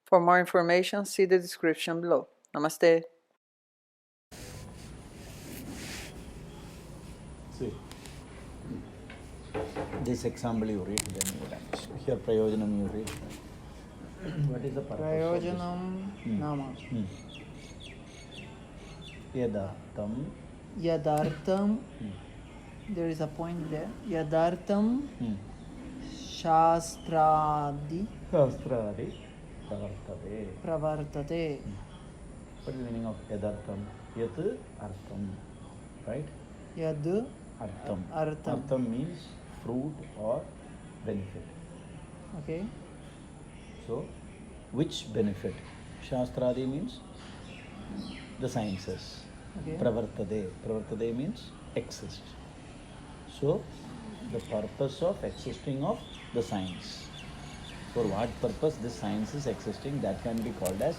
For more information, see the description below. Namaste. See, this example you read, then you language. Here, prayojanam you read. What is the purpose Prayojanam of this? nama. Yadarthaṃ. Yadarthaṃ. There is a point there. Yadarthaṃ. śāstrādi. Śāstrādi. Pravartate. Pravartate. What is the meaning of yadarthaṃ? Yat artham. Right? Yad Artham. artham. Artham means fruit or benefit. Okay. So, which benefit? Śāstrādi means the sciences. Okay. Pravartate. Pravartate means exist. So, the purpose of existing of the science. For what purpose this science is existing, that can be called as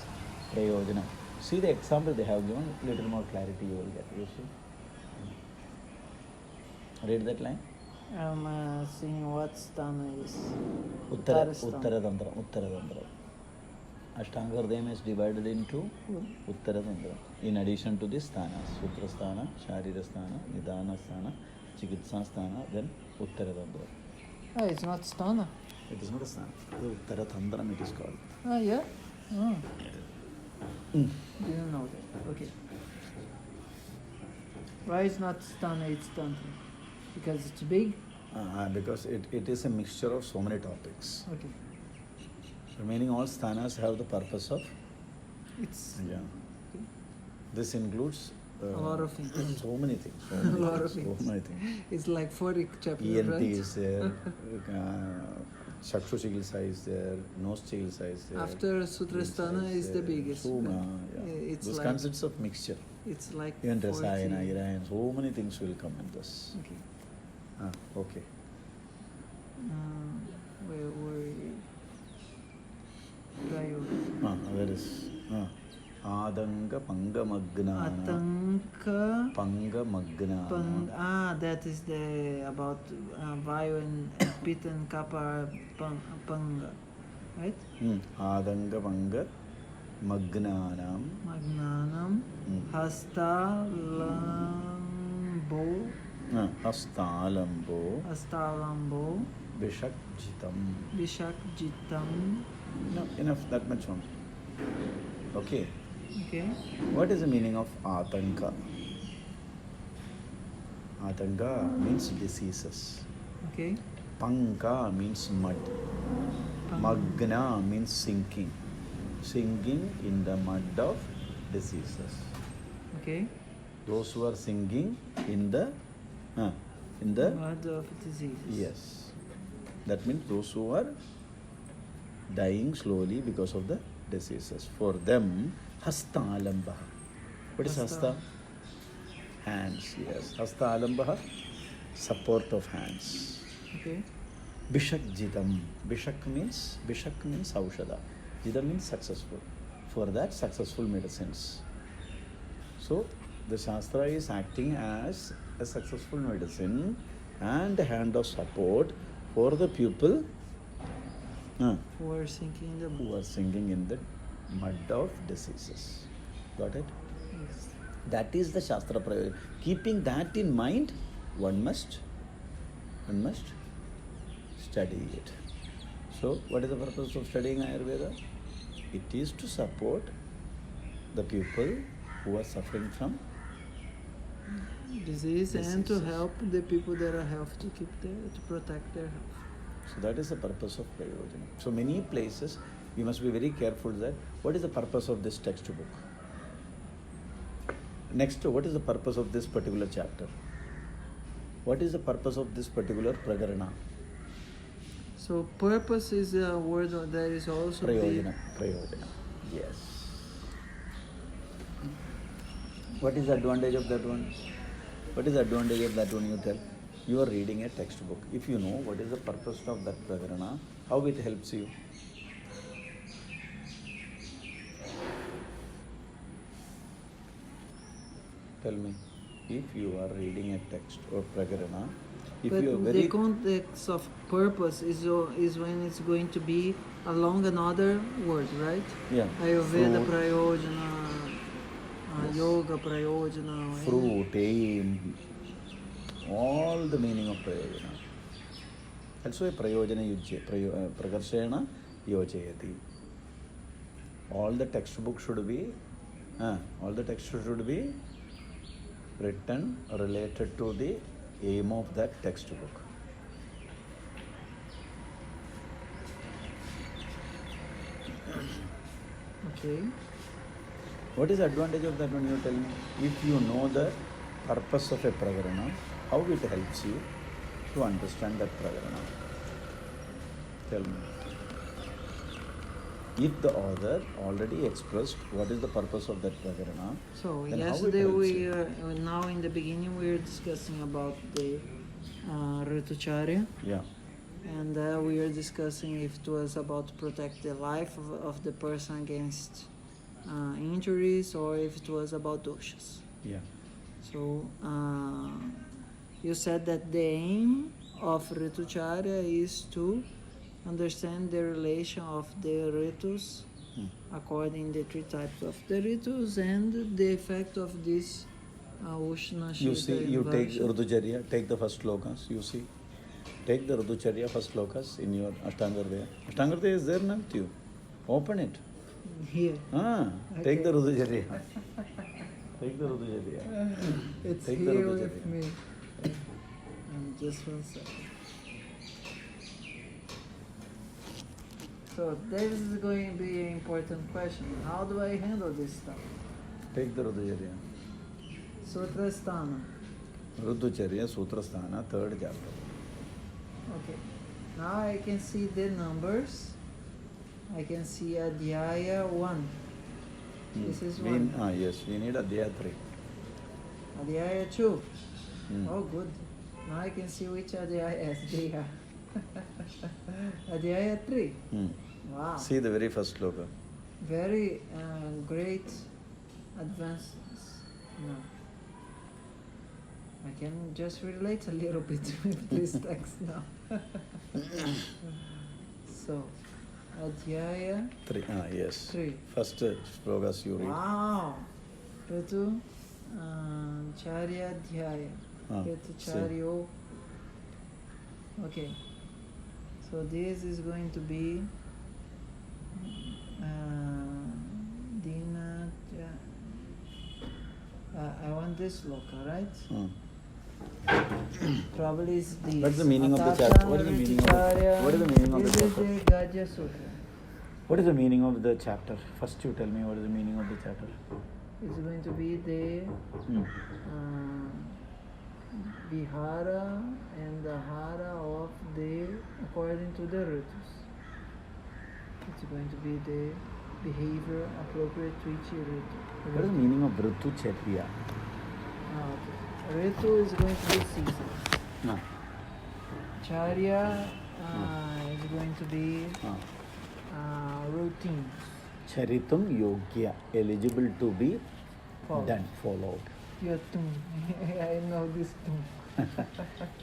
prayojana. See the example they have given, little more clarity you will get. You see? Read that line. I'm seeing what sthana is. Uttaradandram. Ashtanga Hridayam is divided into Uttaradandram. In addition to this sthanas, Sutra sthana, Sharira sthana, Nidana sthana, Chikitsa sthana, then Uttaradandram. Oh, it's not sthana. It is not a sthana. Uttaradandram it is called. Oh, yeah? Oh. Didn't know that. Okay. Why it's not sthana, it's tantra? Because it's big? Because it is a mixture of so many topics. Okay. Remaining all sthanas have the purpose of. It's Yeah. okay. This includes A lot of things. so many things. So A many lot of things. things. So many things. It's like 40 chapters, ENT right? is there, Chakshu Chikitsa is there, Nose Chikitsa is there. After Sutrasthana is the biggest. Soma, yeah. It's Those like, concepts of mixture. it's like Even 40. Rasayana, Irayana, so many things will come in this. Okay. Okay. Where were you? Prayojana. That is ātaṅkapaṅkamagnānāṃ. Paṅkamagnānāṃ. That is the about vayu and pit and kappa panga, right? ātaṅkapaṅkamagnānāṃ. Magnanam hastālambo. Hastālambo. Bhiṣagjitam. No, enough, that much only. Okay. Okay. What is the meaning of ātaṅka? Ātaṅka means diseases. Okay. Paṅka means mud. Magna means sinking. Sinking in the mud of diseases. Okay. Those who are sinking in the Mud of disease. yes. That means those who are dying slowly because of the diseases. For them, hastālambo. What is hasta? Hands, yes. Hastālambo, support of hands. Okay. Bhiṣagjitam. Bhiṣak means aushada. Jita means successful. For that, successful medicines. So, the śāstra is acting as a successful medicine and a hand of support for the people Who are sinking in the who are sinking in the mud of diseases. Got it? Yes. That is the Shastra prayojana. Keeping that in mind, one must study it. So, what is the purpose of studying Ayurveda? It is to support the people who are suffering from Disease and to diseases. help the people that are healthy to protect their health. So that is the purpose of prayojana. So many places we must be very careful that what is the purpose of this textbook? Next, what is the purpose of this particular chapter? What is the purpose of this particular prakarana? So purpose is a word that is also Prayojana. Prayojana. Yes. What is the advantage of that one? What is the advantage of that one, you tell? You are reading a textbook. If you know what is the purpose of that prakarana, how it helps you? Tell me. If you are reading a text or prakarana, if but you are very... the context of purpose is when it's going to be along another word, right? Yeah. Ayurveda Fruit, prayojana, yoga prayojana. fruit, aim, all the meaning of prayojana. That's why prayojana prakarshena yojayati. All the textbook should be written related to the aim of that textbook. Okay. What is the advantage of that when you tell me? If you know the purpose of a prakarana, how it helps you to understand that prakarana? Tell me. If the author already expressed what is the purpose of that prakarana, So then yesterday how it helps you? now in the beginning we were discussing about the Ritucharya, Yeah. and we were discussing if it was about to protect the life of the person against injuries, or if it was about doshas. Yeah. So you said that the aim of Ritucharya is to understand the relation of the ritus according the three types of the ritus and the effect of this Ushna, You Shita, see, and you take Varsha. Ruducharya, take the first slokas, you see. Take the Ruducharya first slokas in your Ashtangardeya. Ashtangardeya is there now with you. Open it. Here. Take the Okay. Ruducharya. Take the Ruducharya. It's Take the here Ruducharya. with me. Just one second. So this is going to be an important question. How do I handle this stuff? Take the Ruducharya. Sutrasthana. Ruducharya, Sutrasthana, third chapter. Okay. Now I can see the numbers. I can see Adhyaya 1. This is 1. Yes, we need Adhyaya 3. Adhyaya 2. Hmm. Oh, good. Now I can see which Adhyayas they are. Adhyaya 3. Wow. See the very first sloka. Very great advances. No. I can just relate a little bit with this text now. So, Adhyaya 3. Yes. 3. First slokas you read. Wow. Ritu Charya Dhyaya. Ritu Charyo. Okay. So this is going to be Dina. I want this loka, right? Probably is this. What is the meaning of the chapter? What is the meaning of the, what is the meaning of the This is chapter? the Gajya Sutra. What is the meaning of the chapter? First you tell me what is the meaning of the chapter. It's going to be the vihara and the hara of the, according to the ritus. It's going to be the behavior appropriate to each ritu. What is the meaning of Ruducharya? Ritu is going to be season. No. Charya is going to be routines. Charitam yogya, eligible to be Followed. done, followed. Your tum. I know this tum.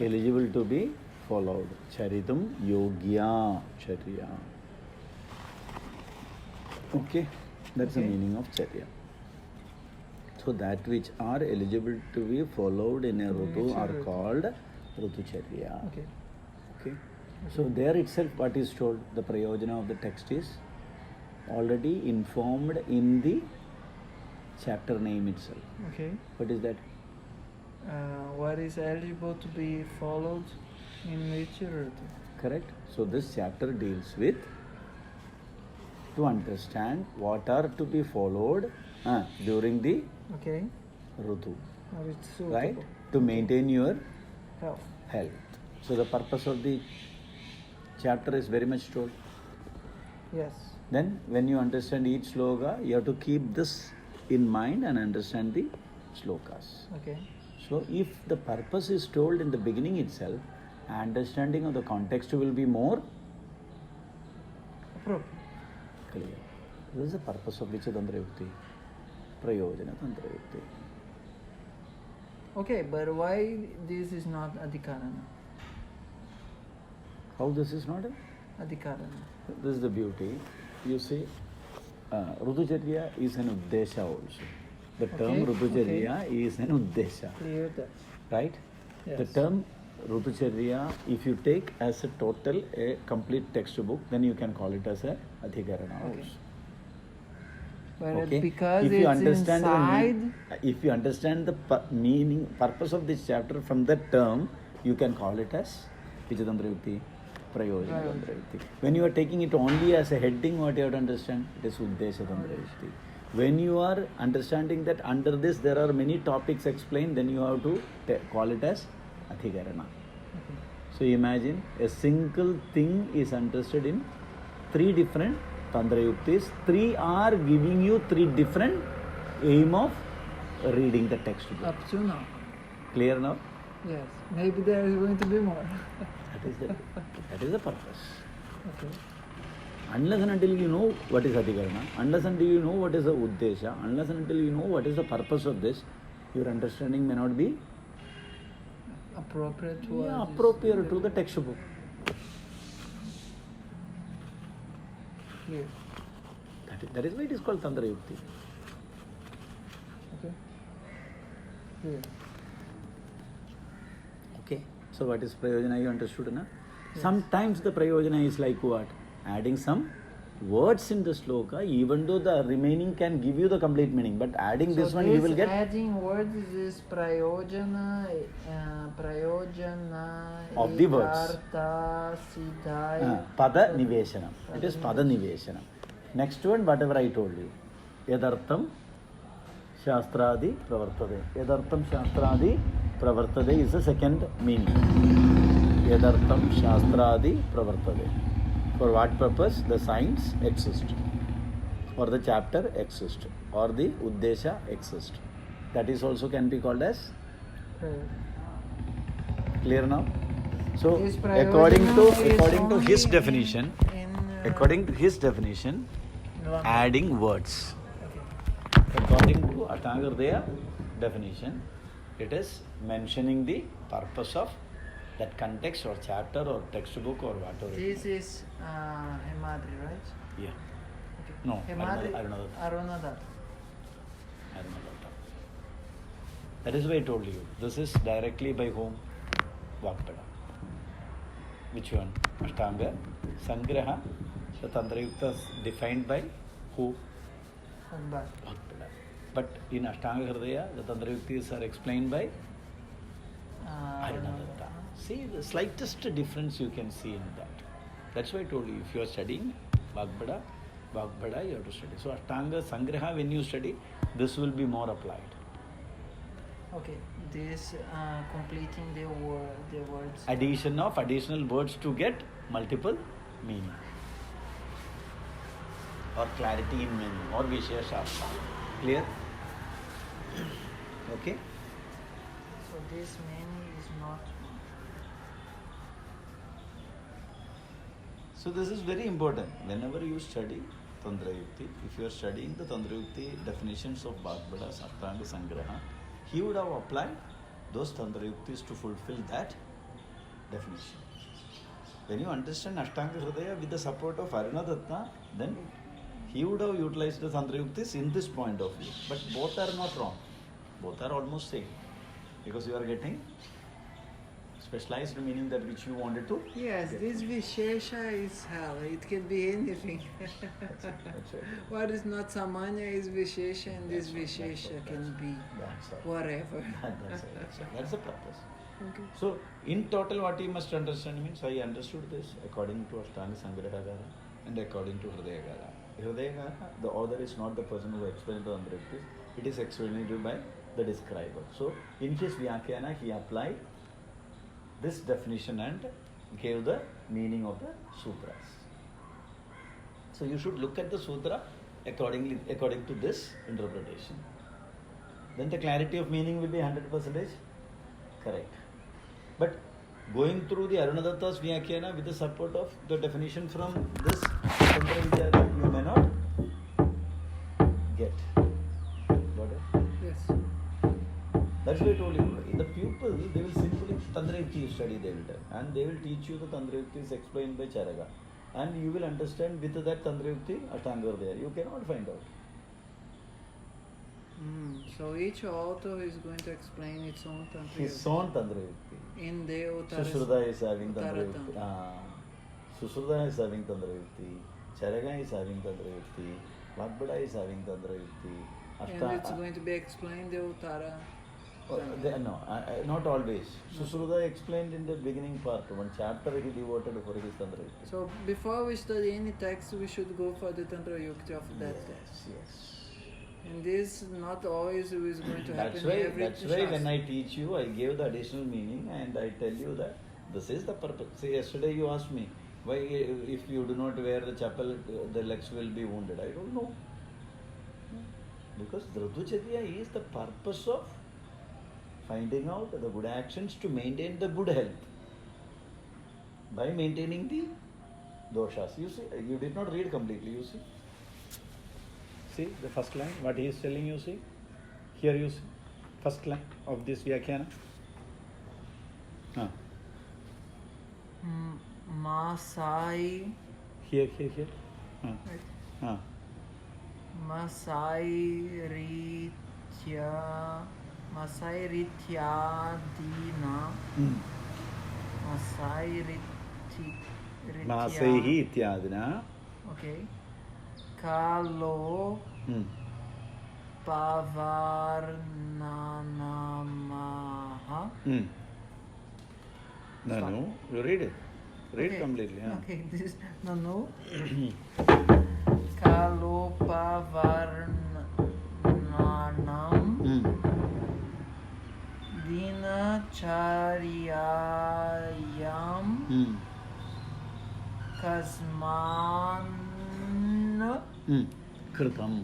Eligible to be followed. Charitam yogya, charya. Okay, that's the Okay. meaning of charya. So that which are eligible to be followed in a rutu are Ritu. called Ruducharya. Okay. Okay. So there itself what is told, the prayojana of the text is already informed in the chapter name itself. Okay. What is that? What is eligible to be followed in which ritu? Correct? So this chapter deals with to understand what are to be followed during the Okay. rutu, Or it's suitable. right? To maintain your Health. health. So the purpose of the chapter is very much told. Yes. Then when you understand each sloka, you have to keep this in mind and understand the slokas. Okay. So if the purpose is told in the beginning itself, understanding of the context will be more Appropriate. clear. This is the purpose of which Tantrayukti? Prayojana Tantrayukti. Okay, but why this is not adhikāraṇa? How this is not? adhikāraṇa. This is the beauty. You see, Rutucharya is an uddeśa also. The term Rutucharya is an uddeśa. Clear that. Right? Yes. The term Rutucharya, if you take as a total a complete textbook, then you can call it as a adhikāraṇa also. But Okay? because If you it's understand inside, if you understand the meaning, purpose of this chapter from that term, you can call it as Tantrayukti, prayojana Tantrayukti. When you are taking it only as a heading, what you have to understand? It is uddeśa Tantrayukti. When you are understanding that under this there are many topics explained, then you have to call it as adhikāraṇa. So imagine a single thing is interested in 3 different Tantrayuktis. 3 are giving you 3 different aim of reading the textbook. up to now. Clear now? Yes. Maybe there is going to be more. That is the purpose. Okay. Unless and until you know what is adhikāraṇa, unless until you know what is the uddeśa, unless and until you know what is the purpose of this, your understanding may not be Appropriate to appropriate to the textbook. Clear. That is why it is called Tantrayukti. Okay. Clear. Okay. So what is prayojana, you understood, na? Sometimes the prayojana is like what? Adding some words in the sloka, even though the remaining can give you the complete meaning. But adding this one, you will get adding words is prayojana, of the words. yadarthaṃ, siddhaya. Pada niveshanam. It is pada niveshanam. Next one, whatever I told you. Yadarthaṃ, śāstrādi, pravartate. Yadarthaṃ, śāstrādi, pravartate is the second meaning. Yadarthaṃ, śāstrādi, pravartate. For what purpose? The signs exist. Or the chapter exist. Or the uddeśa exist. That is also can be called as. Clear now? So according to his definition, adding words. According to ātaṅkapaṅkamagnānāṃ definition, it is mentioning the purpose of that context or chapter or textbook or whatever. This is Hemadri, right? Yeah. Okay. No, Hemadri, Arunadatta. That is why I told you. This is directly by whom? Vakpada. Which one? Ashtanga, Sangraha, the Tantrayukta is defined by who? Vakpada. But in Ashtanga Hridaya, the Tantrayuktis are explained by Arunadatta. See, the slightest difference you can see in that. That's why I told you, if you are studying Vakpada, you have to study. So Ashtanga Sangraha, when you study, this will be more applied. Okay, this completing the words. Addition of additional words to get multiple meaning. Or clarity in meaning. Or vishesha. Clear? Okay? So this meaning is not. So this is very important. Whenever you study Tantrayukti, if you are studying the Tantrayukti definitions of Vakpada, Ashtanga, Sangraha, he would have applied those Tantrayuktis to fulfill that definition. When you understand Ashtanga Hridaya with the support of Arunadatta, then he would have utilized the Tantrayuktis in this point of view. But both are not wrong. Both are almost same. Because you are getting specialized meaning that which you wanted to. Yes, this vishesha is hell. It can be anything. That's right. What is not samanya is vishesha, and this vishesha can be whatever. That's the purpose. Okay. So, in total, what you must understand means I understood this according to Ashtanga Sangrahagara and according to Hridayagara. Hridayagara, the author is not the person who explained the Tantrayuktis, it is explained by the describer. So, in his Vyakhana, he applied this definition and gave the meaning of the sutras. So, you should look at the sutra according to this interpretation. Then the clarity of meaning will be 100% correct. But going through the Arunadatta's Vyakhana with the support of the definition from this Tantra, you may not get. Got it? Yes. That's why I told you. The pupil, they will simply Tantrayukti study, they will tell. And they will teach you the Tantrayukti is explained by Charaka. and you will understand with that Tantrayukti, Ashtanga are there. You cannot find out. So each author is going to explain its own Tantrayukti. His own Tantrayukti. In the Uttara. Śāstrādi is having Uttaratam. Tantrayukti. Śāstrādi is having Tantrayukti. Charaga is having Tantrayukti. Vagbada is having Tantrayukti. And it's going to be explained the Uttara. No, not always. Śāstrādi explained in the beginning part. One chapter he devoted for his Tantrayukti. So before we study any text, we should go for the Tantrayukti of that text. Yes. And this not always is going to happen That's why when I teach you, I give the additional meaning and I tell you that this is the purpose. See, yesterday you asked me, why if you do not wear the chapel, the legs will be wounded. I don't know. Because Dhrutucharya is the purpose of finding out the good actions to maintain the good health. By maintaining the doshas. You see, you did not read completely, you see. See the first line, what he is telling you, see? Here you see, first line of this Vyakhana. Masai. Here. Right. Masai Ritya Dina. Masaihi ityadina. Okay. Kalo Pavarnanamaha. No, you read it. Read okay. completely. Yeah. Okay, this no. Kalo Pavarnanam Dinacharyayam Kasman Kurtam.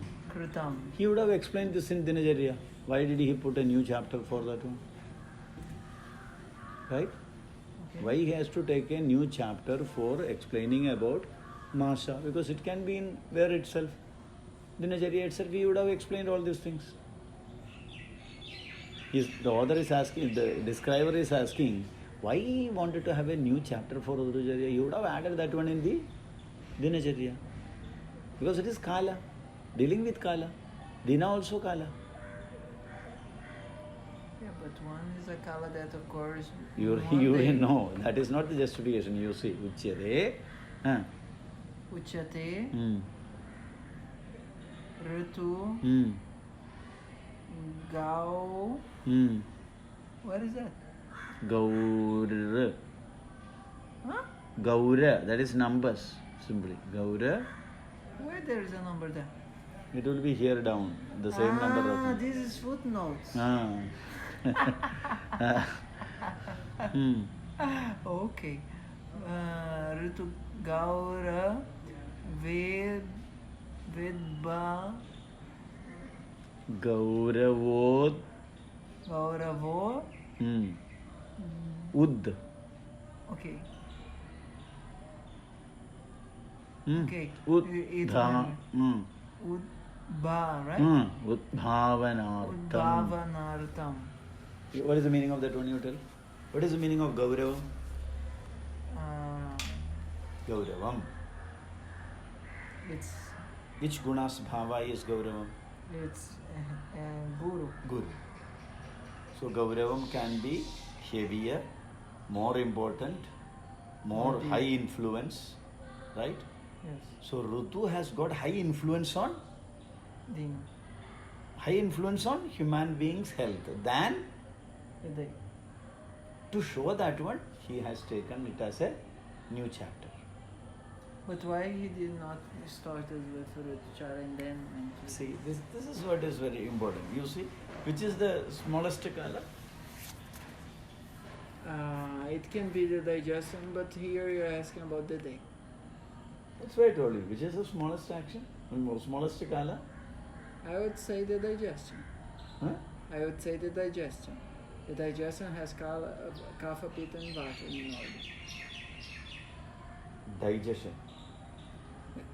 He would have explained this in Dinacharya. Why did he put a new chapter for that one? Right? Okay. Why he has to take a new chapter for explaining about Masa? Because it can be in where itself. Dinacharya itself, he would have explained all these things. The author is asking, the describer is asking, why he wanted to have a new chapter for Uddeśa? He would have added that one in the Dinacharya. Because it is Kala, dealing with Kala. Dina also Kala. Yeah, but one is a Kala that occurs. You know, that is not the justification. You see, Uchyate. Uchyate. Ritu. Gau. What is that? Gaura. Huh? Gaura, that is numbers, simply. Gaura. Where there is a number there? It will be here down, the same number of. This is footnotes. Okay. Ritu Gaura Vedba Gauravod. Gauravo. Ud. Okay. Okay. Udba, right? Udbhavanartham. What is the meaning of that one you tell? What is the meaning of Gauravam? Gauravam. It's Which gunas bhava is Gauravam? It's Guru. Guru. So Gauravam can be heavier, more important, more high influence, right? Yes. So Rutu has got high influence on human beings' health. Than to show that one, he has taken it as a new chapter. But why he did not start with Rituchara and then? See, this is what is very important. You see, which is the smallest kala? It can be the digestion, but here you're asking about the day. That's why I told you. Which is the smallest action? Smallest kala? I would say the digestion. Huh? I would say the digestion. The digestion has kapha, pitta and vata in order. Digestion.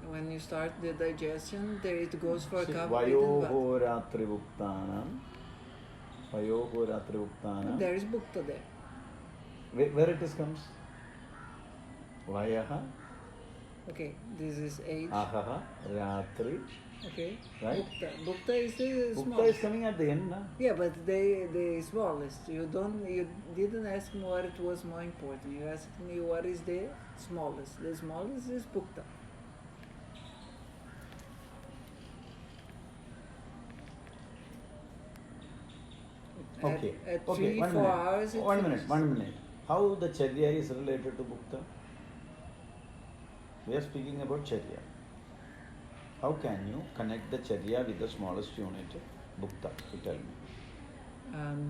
When you start the digestion, there it goes for kapha, pitta and vata. Vayohoratrivuktanam. There is bhukta there. Where it is comes? Vayaha Okay, this is age. Ahaha, Ratri. Okay. Right? Bhukta is the Bhukta smallest. is coming at the end, na? Yeah, but the smallest. You didn't ask me what it was more important. You asked me what is the smallest. The smallest is Bhukta. Okay. At Okay, 3-4 hours it One finishes. minute. How the Charya is related to Bhukta? We are speaking about Charya. How can you connect the Charya with the smallest unit, Bhukta? You tell me.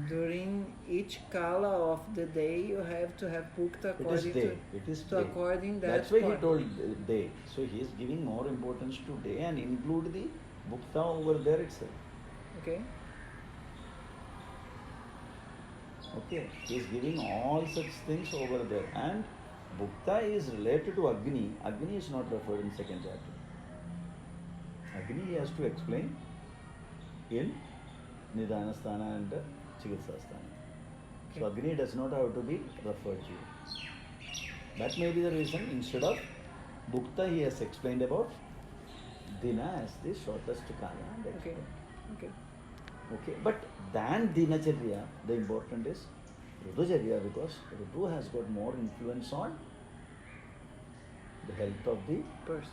During each kala of the day, you have to have Bhukta It is according day. It is to day. according that. That's why he part. told day. So he is giving more importance to day and include the Bhukta over there itself. Okay. Okay, he is giving all such things over there. And Bhukta is related to Agni. Agni is not referred in second chapter. Agni he has to explain in Nidhanasthana and Chikitsasthana. So Agni does not have to be referred to. That may be the reason instead of Bhukta he has explained about Dina as the shortest kala. Okay. Okay. Okay, but than Dinacharya, the important is Rudacharya, because Rudu has got more influence on the health of the Person.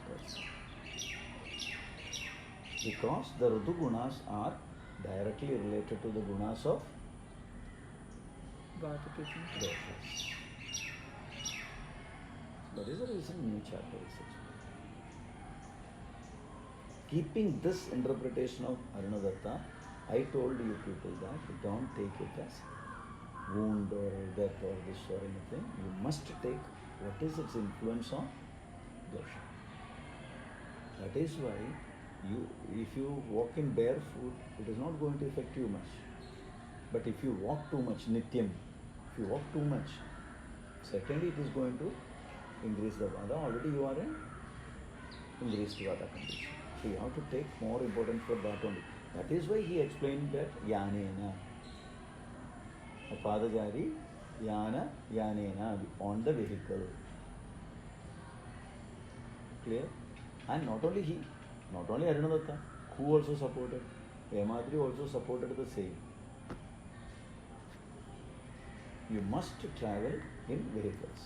Because the Rudu gunas are directly related to the gunas of Vata Pitta. doshas. That is the reason new chapter is explained. Keeping this interpretation of Arunadatta, I told you people that don't take it as wound or death or this or anything. You must take what is its influence on dosha. That is why if you walk in barefoot, it is not going to affect you much. But if you walk too much, nityam, if you walk too much, certainly it is going to increase the vata. Already you are in increased vata condition. So you have to take more importance for that only. That is why he explained that yanena. A padajari, yanena, on the vehicle. Clear? And not only he, not only Arunadatta, who also supported? Hemadri also supported the same. You must travel in vehicles.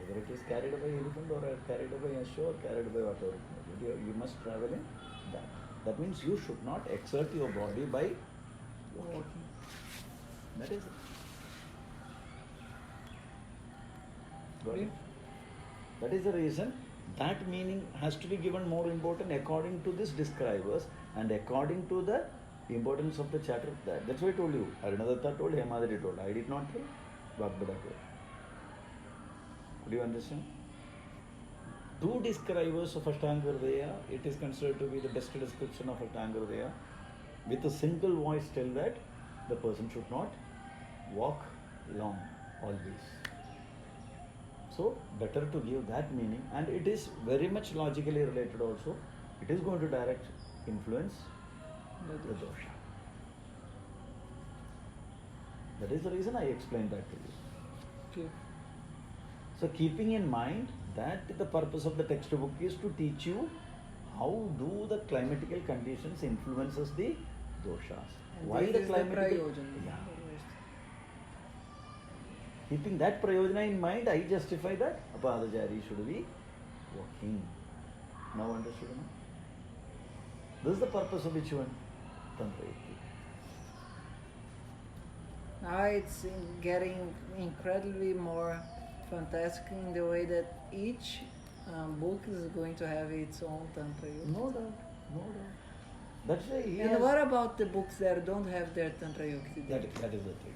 Either it is carried by elephant or carried by Yasho or carried by whatever. You must travel in that. That means you should not exert your body by walking. That is it. Got it? That is the reason. That meaning has to be given more important according to this describers and according to the importance of the chapter. That's why I told you. Arunadatta told, Hemadri told. I did not tell. Vagbhada told. Do you understand? Two describers of ātaṅkapaṅkamagnānāṃ, it is considered to be the best description of ātaṅkapaṅkamagnānāṃ. With a single voice tell that the person should not walk long always. So better to give that meaning, and it is very much logically related also. It is going to direct influence the dosha. That is the reason I explained that to you. Okay. So keeping in mind that the purpose of the textbook is to teach you how do the climatical conditions influences the doshas. And Why this the is climatical? prayojana. Yeah. Keeping that prayojana in mind, I justify that apadajari should be walking. Now understood? No? This is the purpose of which one? Tantrayukti. Now it's getting incredibly more fantastic in the way that each book is going to have its own Tantrayukti. No doubt, no doubt. That's why he And has, what about the books that don't have their Tantrayukti? that is the thing.